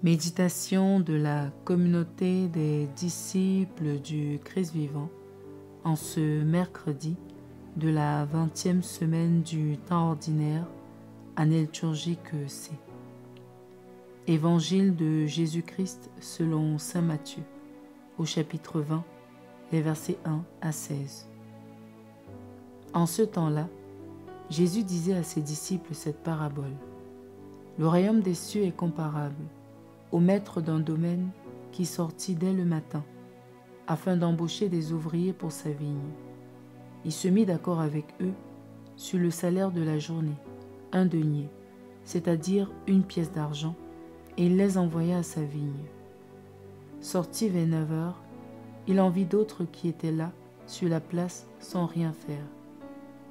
Méditation de la communauté des disciples du Christ vivant en ce mercredi de la 20e semaine du temps ordinaire, année liturgique C. Évangile de Jésus-Christ selon saint Matthieu, au chapitre 20, les versets 1 à 16. En ce temps-là, Jésus disait à ses disciples cette parabole. Le royaume des cieux est comparable au maître d'un domaine qui sortit dès le matin, afin d'embaucher des ouvriers pour sa vigne. Il se mit d'accord avec eux sur le salaire de la journée, 1 denier, c'est-à-dire 1 pièce d'argent, et il les envoya à sa vigne. Sorti vers 9 heures, il en vit d'autres qui étaient là, sur la place, sans rien faire.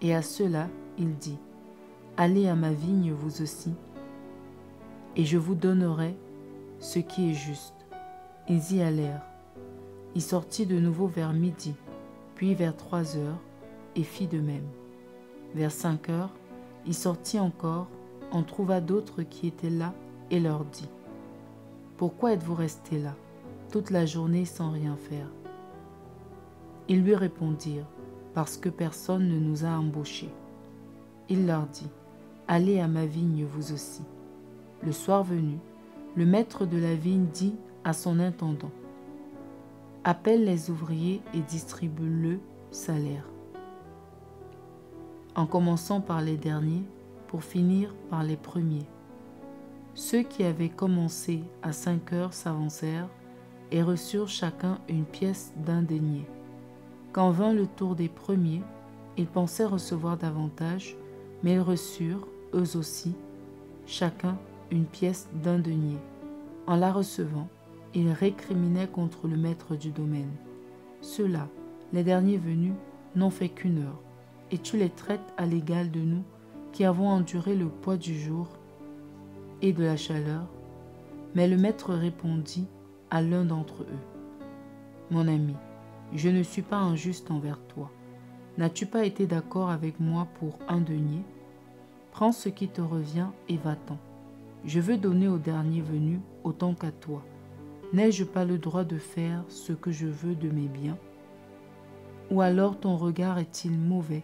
Et à ceux-là, il dit, « Allez à ma vigne vous aussi, et je vous donnerai ce qui est juste. » Ils y allèrent. Il sortit de nouveau vers midi, puis vers 3 heures, et fit de même. Vers 5 heures, il sortit encore, en trouva d'autres qui étaient là, et leur dit, « Pourquoi êtes-vous restés là, toute la journée sans rien faire ?» Ils lui répondirent, « Parce que personne ne nous a embauchés. » Il leur dit, « Allez à ma vigne vous aussi. » Le soir venu, le maître de la vigne dit à son intendant, « Appelle les ouvriers et distribue le salaire, en commençant par les derniers pour finir par les premiers. » Ceux qui avaient commencé à 5 heures s'avancèrent et reçurent chacun 1 pièce d'1 denier. Quand vint le tour des premiers, ils pensaient recevoir davantage, mais ils reçurent, eux aussi, chacun 1 pièce d'1 denier. En la recevant, ils récriminaient contre le maître du domaine. Ceux-là, les derniers venus, n'ont fait qu'1 heure, et tu les traites à l'égal de nous qui avons enduré le poids du jour et de la chaleur. Mais le maître répondit à l'un d'entre eux, « Mon ami, je ne suis pas injuste envers toi. N'as-tu pas été d'accord avec moi pour 1 denier? Prends ce qui te revient et va-t'en. Je veux donner au dernier venu autant qu'à toi. N'ai-je pas le droit de faire ce que je veux de mes biens? Ou alors ton regard est-il mauvais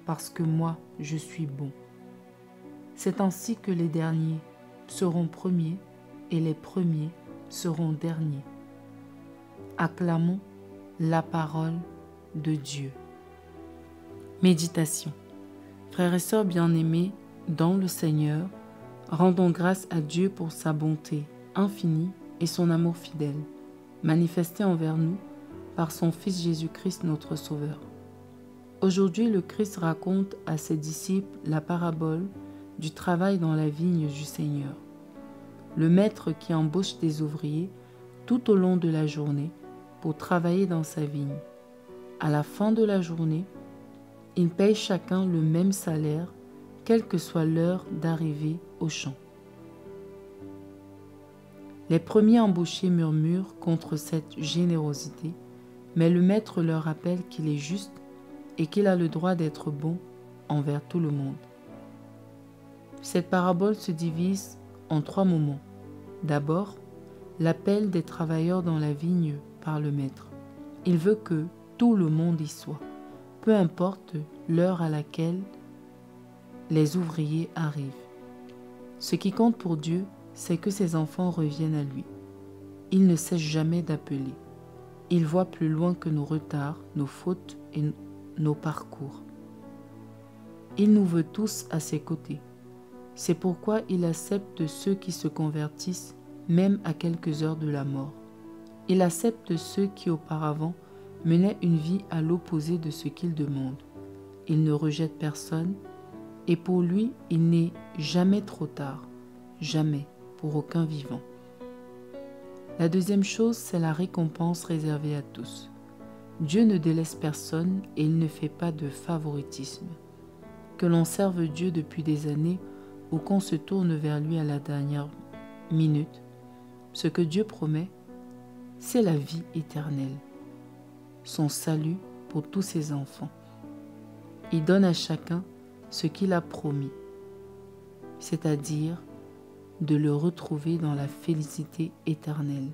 parce que moi je suis bon? C'est ainsi que les derniers seront premiers et les premiers seront derniers. » Acclamons la parole de Dieu. Méditation. Frères et sœurs bien-aimés dans le Seigneur, rendons grâce à Dieu pour sa bonté infinie et son amour fidèle, manifesté envers nous par son Fils Jésus-Christ notre Sauveur. Aujourd'hui, le Christ raconte à ses disciples la parabole du travail dans la vigne du Seigneur. Le maître qui embauche des ouvriers tout au long de la journée pour travailler dans sa vigne. À la fin de la journée, il paye chacun le même salaire, quelle que soit l'heure d'arrivée au champ. Les premiers embauchés murmurent contre cette générosité, mais le maître leur rappelle qu'il est juste et qu'il a le droit d'être bon envers tout le monde. Cette parabole se divise en 3 moments. D'abord, l'appel des travailleurs dans la vigne par le maître. Il veut que tout le monde y soit, peu importe l'heure à laquelle les ouvriers arrivent. Ce qui compte pour Dieu, c'est que ses enfants reviennent à lui. Il ne cesse jamais d'appeler. Il voit plus loin que nos retards, nos fautes et nos parcours. Il nous veut tous à ses côtés. C'est pourquoi il accepte ceux qui se convertissent, même à quelques heures de la mort. Il accepte ceux qui auparavant menaient une vie à l'opposé de ce qu'il demande. Il ne rejette personne, et pour lui, il n'est jamais trop tard, jamais pour aucun vivant. La deuxième chose, c'est la récompense réservée à tous. Dieu ne délaisse personne et il ne fait pas de favoritisme. Que l'on serve Dieu depuis des années ou qu'on se tourne vers lui à la dernière minute, ce que Dieu promet, c'est la vie éternelle, son salut pour tous ses enfants. Il donne à chacun ce qu'il a promis, c'est-à-dire de le retrouver dans la félicité éternelle.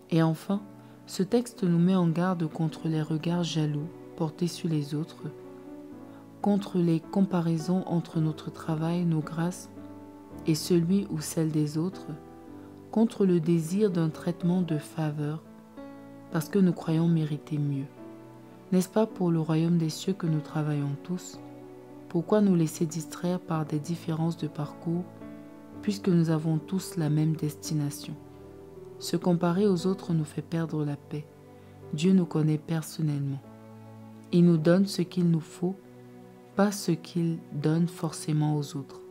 Et enfin, ce texte nous met en garde contre les regards jaloux portés sur les autres, contre les comparaisons entre notre travail, nos grâces et celui ou celle des autres, contre le désir d'un traitement de faveur, parce que nous croyons mériter mieux. N'est-ce pas pour le royaume des cieux que nous travaillons tous? Pourquoi nous laisser distraire par des différences de parcours, puisque nous avons tous la même destination? Se comparer aux autres nous fait perdre la paix. Dieu nous connaît personnellement. Il nous donne ce qu'il nous faut, pas ce qu'il donne forcément aux autres.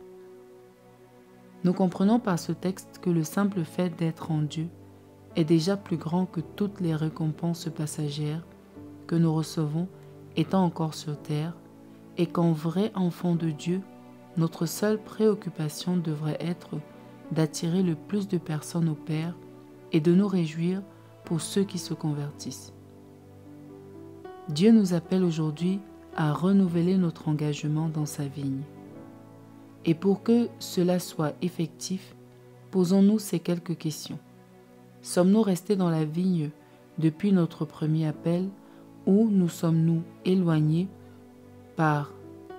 Nous comprenons par ce texte que le simple fait d'être en Dieu est déjà plus grand que toutes les récompenses passagères que nous recevons étant encore sur terre, et qu'en vrai enfant de Dieu, notre seule préoccupation devrait être d'attirer le plus de personnes au Père et de nous réjouir pour ceux qui se convertissent. Dieu nous appelle aujourd'hui à renouveler notre engagement dans sa vigne. Et pour que cela soit effectif, posons-nous ces quelques questions. Sommes-nous restés dans la vigne depuis notre premier appel, ou nous sommes-nous éloignés par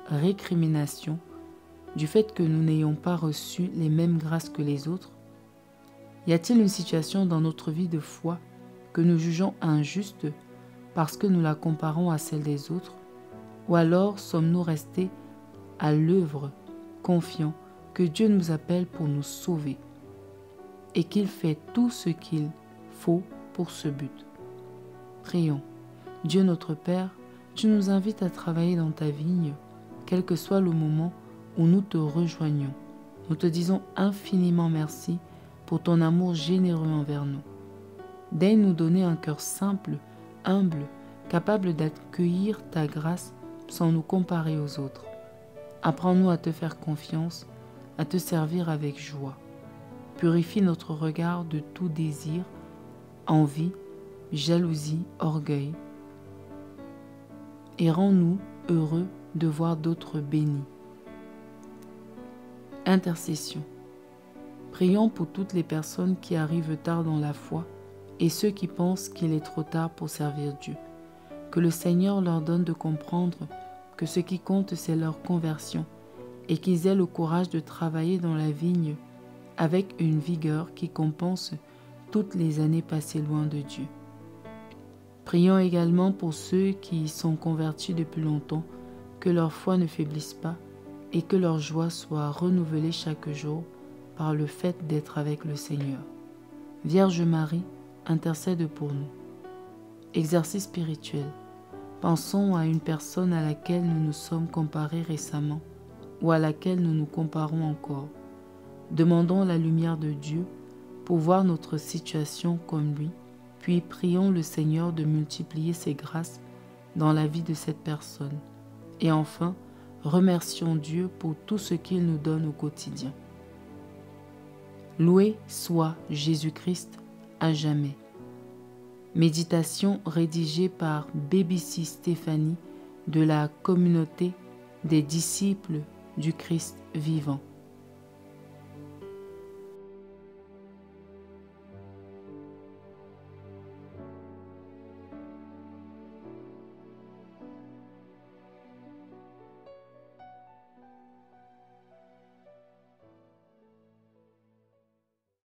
récrimination du fait que nous n'ayons pas reçu les mêmes grâces que les autres? Y a-t-il une situation dans notre vie de foi que nous jugeons injuste parce que nous la comparons à celle des autres? Ou alors sommes-nous restés à l'œuvre, confiants que Dieu nous appelle pour nous sauver et qu'il fait tout ce qu'il faut pour ce but? Prions. Dieu notre Père, tu nous invites à travailler dans ta vigne, quel que soit le moment où nous te rejoignons. Nous te disons infiniment merci pour ton amour généreux envers nous. Daigne nous donner un cœur simple, humble, capable d'accueillir ta grâce sans nous comparer aux autres. Apprends-nous à te faire confiance, à te servir avec joie. Purifie notre regard de tout désir, envie, jalousie, orgueil, et rends-nous heureux de voir d'autres bénis. Intercession. Prions pour toutes les personnes qui arrivent tard dans la foi et ceux qui pensent qu'il est trop tard pour servir Dieu. Que le Seigneur leur donne de comprendre que ce qui compte, c'est leur conversion et qu'ils aient le courage de travailler dans la vigne avec une vigueur qui compense toutes les années passées loin de Dieu. Prions également pour ceux qui y sont convertis depuis longtemps, que leur foi ne faiblisse pas et que leur joie soit renouvelée chaque jour par le fait d'être avec le Seigneur. Vierge Marie, intercède pour nous. Exercice spirituel. Pensons à une personne à laquelle nous nous sommes comparés récemment ou à laquelle nous nous comparons encore. Demandons la lumière de Dieu pour voir notre situation comme lui, puis prions le Seigneur de multiplier ses grâces dans la vie de cette personne. Et enfin, remercions Dieu pour tout ce qu'il nous donne au quotidien. Loué soit Jésus-Christ à jamais. Méditation rédigée par BBC Stéphanie de la communauté des disciples du Christ vivant.